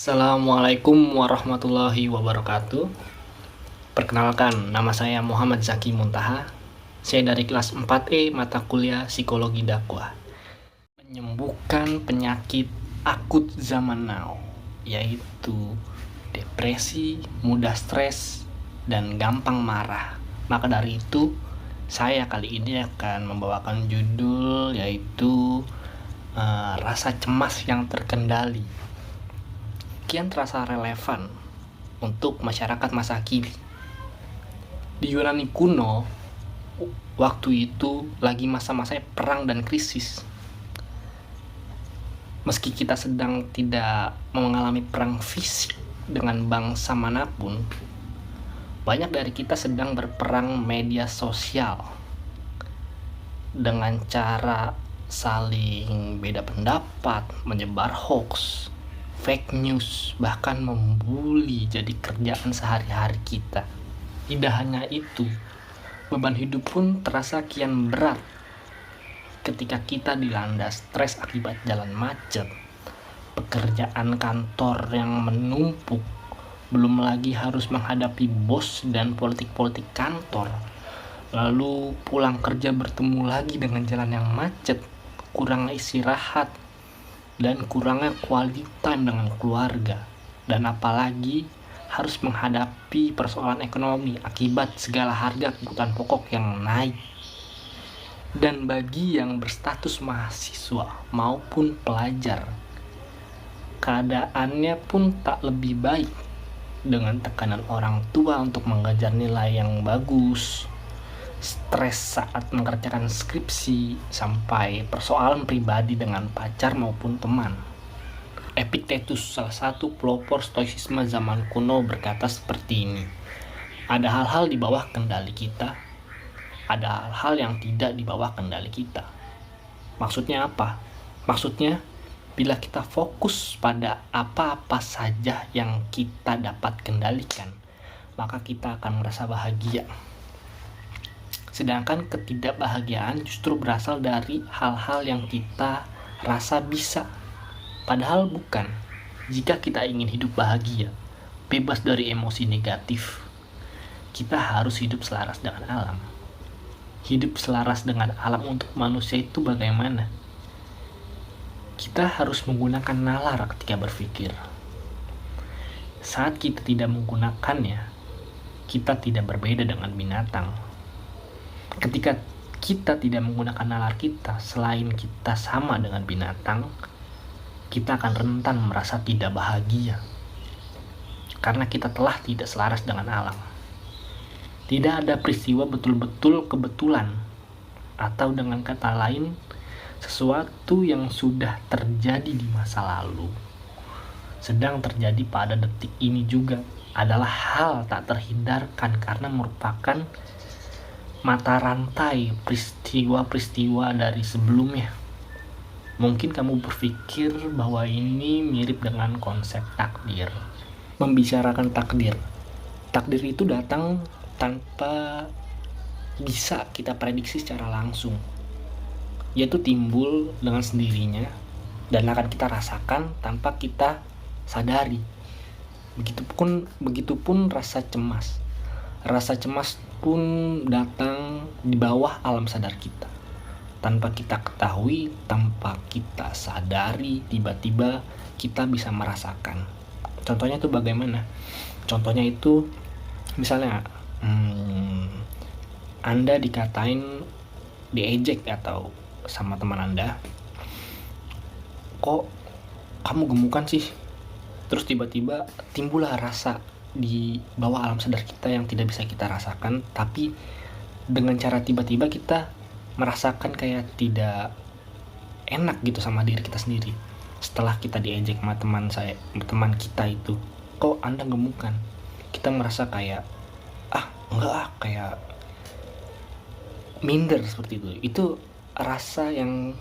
Assalamualaikum warahmatullahi wabarakatuh. Perkenalkan, nama saya Muhammad Zaki Muntaha. Saya dari kelas 4E mata kuliah Psikologi Dakwah. Menyembuhkan penyakit akut zaman now, yaitu depresi, mudah stres, dan gampang marah. Maka dari itu, saya kali ini akan membawakan judul yaitu rasa cemas yang terkendali. Kian terasa relevan untuk masyarakat masa kini. Di Yunani kuno, waktu itu lagi masa-masa perang dan krisis. Meski kita sedang tidak mengalami perang fisik dengan bangsa manapun, banyak dari kita sedang berperang media sosial dengan cara saling beda pendapat, menyebar hoax, fake news, bahkan membuli jadi kerjaan sehari-hari kita. Tidak hanya itu, beban hidup pun terasa kian berat ketika kita dilanda stres akibat jalan macet, pekerjaan kantor yang menumpuk, belum lagi harus menghadapi bos dan politik-politik kantor. Lalu pulang kerja bertemu lagi dengan jalan yang macet, kurang istirahat, dan kurangnya quality time dengan keluarga. Dan apalagi harus menghadapi persoalan ekonomi akibat segala harga kebutuhan pokok yang naik. Dan bagi yang berstatus mahasiswa maupun pelajar, keadaannya pun tak lebih baik, dengan tekanan orang tua untuk mengejar nilai yang bagus, stres saat mengerjakan skripsi, sampai persoalan pribadi dengan pacar maupun teman. Epictetus, salah satu pelopor stoicisme zaman kuno, berkata seperti ini: ada hal-hal di bawah kendali kita, ada hal-hal yang tidak di bawah kendali kita. Maksudnya apa? Maksudnya, bila kita fokus pada apa-apa saja yang kita dapat kendalikan, maka kita akan merasa bahagia. Sedangkan ketidakbahagiaan justru berasal dari hal-hal yang kita rasa bisa, padahal bukan. Jika kita ingin hidup bahagia, bebas dari emosi negatif, kita harus hidup selaras dengan alam. Hidup selaras dengan alam untuk manusia itu bagaimana? Kita harus menggunakan nalar ketika berpikir. Saat kita tidak menggunakannya, kita tidak berbeda dengan binatang. Ketika kita tidak menggunakan nalar kita, selain kita sama dengan binatang, kita akan rentan merasa tidak bahagia, karena kita telah tidak selaras dengan alam. Tidak ada peristiwa betul-betul kebetulan, atau dengan kata lain, sesuatu yang sudah terjadi di masa lalu, sedang terjadi pada detik ini juga, adalah hal tak terhindarkan karena merupakan mata rantai peristiwa-peristiwa dari sebelumnya. Mungkin kamu berpikir bahwa ini mirip dengan konsep takdir. Membicarakan takdir. Takdir itu datang tanpa bisa kita prediksi secara langsung. Yaitu timbul dengan sendirinya dan akan kita rasakan tanpa kita sadari. Begitupun rasa cemas. Rasa cemas pun datang di bawah alam sadar kita. Tanpa kita ketahui, tanpa kita sadari, tiba-tiba kita bisa merasakan. Contohnya itu bagaimana? Contohnya itu misalnya Anda dikatain, diejek atau sama teman Anda, kok kamu gemukan sih? Terus tiba-tiba timbullah rasa di bawah alam sadar kita yang tidak bisa kita rasakan, tapi dengan cara tiba-tiba kita merasakan kayak tidak enak gitu sama diri kita sendiri. Setelah kita diejek sama teman kita itu, kok Anda gemukan? Kita merasa kayak kayak minder seperti itu. Itu rasa yang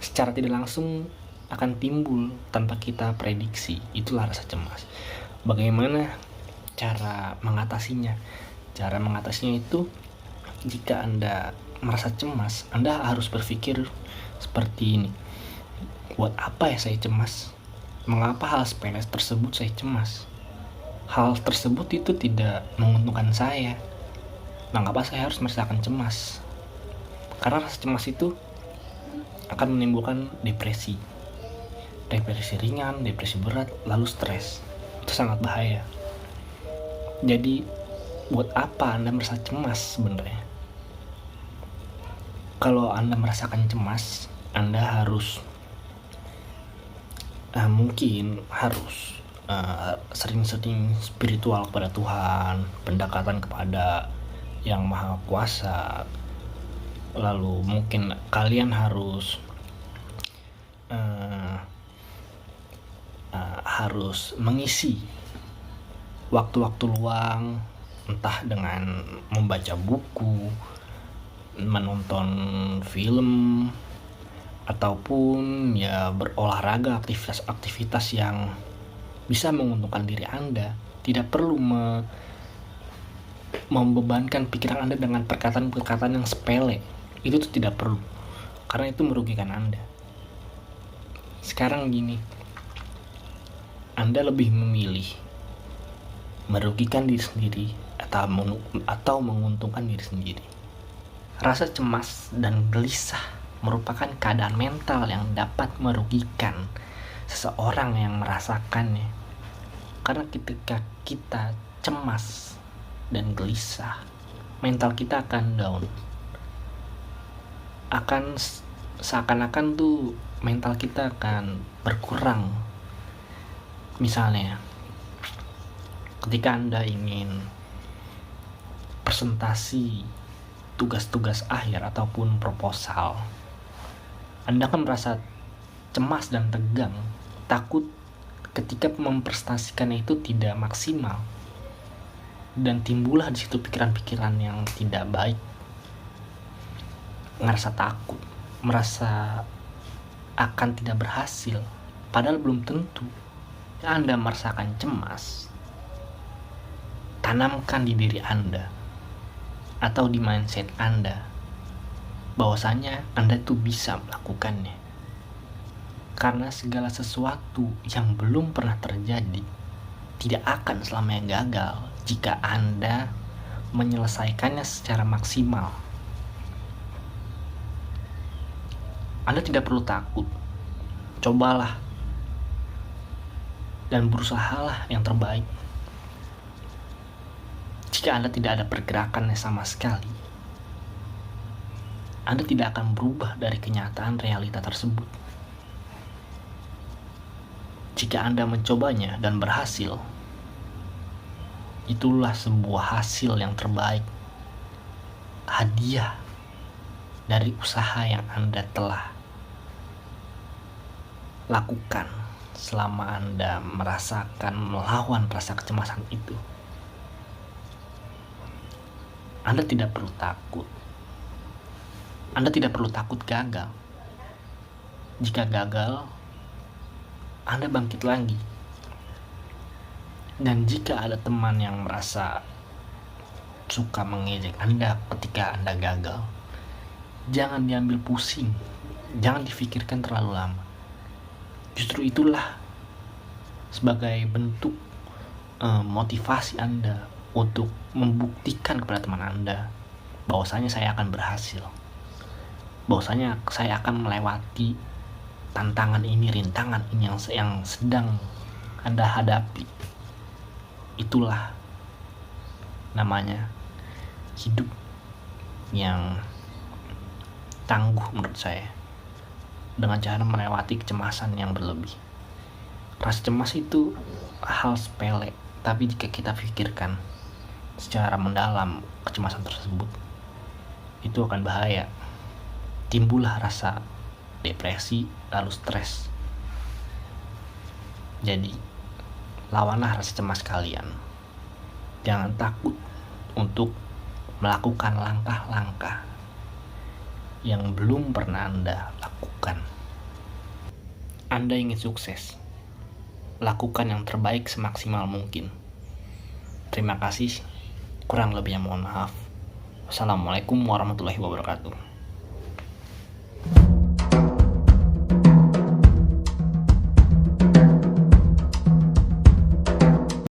secara tidak langsung akan timbul tanpa kita prediksi. Itulah rasa cemas. Bagaimana cara mengatasinya? Cara mengatasinya itu, jika Anda merasa cemas, Anda harus berpikir seperti ini: buat apa ya saya cemas? Mengapa hal sepele tersebut saya cemas? Hal tersebut itu tidak menguntungkan saya. Mengapa saya harus merasakan cemas? Karena rasa cemas itu akan menimbulkan depresi. Depresi ringan, depresi berat, lalu stres. Itu sangat bahaya. Jadi, buat apa Anda merasa cemas sebenarnya? Kalau Anda merasakan cemas, Anda harus mungkin harus sering-sering spiritual kepada Tuhan, pendekatan kepada Yang Maha Kuasa. Lalu mungkin kalian harus mengisi waktu-waktu luang, entah dengan membaca buku, menonton film, ataupun ya berolahraga, aktivitas yang bisa menguntungkan diri Anda. Tidak perlu membebankan pikiran Anda dengan perkataan-perkataan yang sepele. Itu tuh tidak perlu, karena itu merugikan Anda. Sekarang gini, Anda lebih memilih merugikan diri sendiri atau menguntungkan diri sendiri. Rasa cemas dan gelisah merupakan keadaan mental yang dapat merugikan seseorang yang merasakannya. Karena ketika kita cemas dan gelisah, mental kita akan down. Seakan-akan tuh mental kita akan berkurang. Misalnya, ketika Anda ingin presentasi tugas-tugas akhir ataupun proposal, Anda akan merasa cemas dan tegang, takut ketika mempresentasikan itu tidak maksimal, dan timbullah di situ pikiran-pikiran yang tidak baik, ngerasa takut, merasa akan tidak berhasil, padahal belum tentu. Anda merasakan cemas, tanamkan di diri Anda atau di mindset Anda bahwasanya Anda itu bisa melakukannya. Karena segala sesuatu yang belum pernah terjadi tidak akan selamanya gagal jika Anda menyelesaikannya secara maksimal. Anda tidak perlu takut. Cobalah dan berusahalah yang terbaik. Jika Anda tidak ada pergerakan sama sekali, Anda tidak akan berubah dari kenyataan realita tersebut. Jika Anda mencobanya dan berhasil, itulah sebuah hasil yang terbaik, hadiah dari usaha yang Anda telah lakukan selama Anda merasakan melawan rasa kecemasan itu. Anda tidak perlu takut. Anda tidak perlu takut gagal. Jika gagal, Anda bangkit lagi. Dan jika ada teman yang merasa suka mengejek Anda ketika Anda gagal, jangan diambil pusing. Jangan difikirkan terlalu lama. Justru itulah sebagai bentuk motivasi Anda untuk membuktikan kepada teman Anda bahwasanya saya akan berhasil, bahwasanya saya akan melewati tantangan ini, rintangan ini yang sedang Anda hadapi. Itulah namanya hidup yang tangguh menurut saya, dengan cara melewati kecemasan yang berlebih. Rasa cemas itu hal sepele, tapi jika kita pikirkan secara mendalam kecemasan tersebut, itu akan bahaya. Timbullah rasa depresi, lalu stres. Jadi, lawanlah rasa cemas kalian. Jangan takut untuk melakukan langkah-langkah yang belum pernah Anda lakukan. Anda ingin sukses, lakukan yang terbaik semaksimal mungkin. Terima kasih. Kurang lebihnya mohon maaf. Wassalamualaikum warahmatullahi wabarakatuh.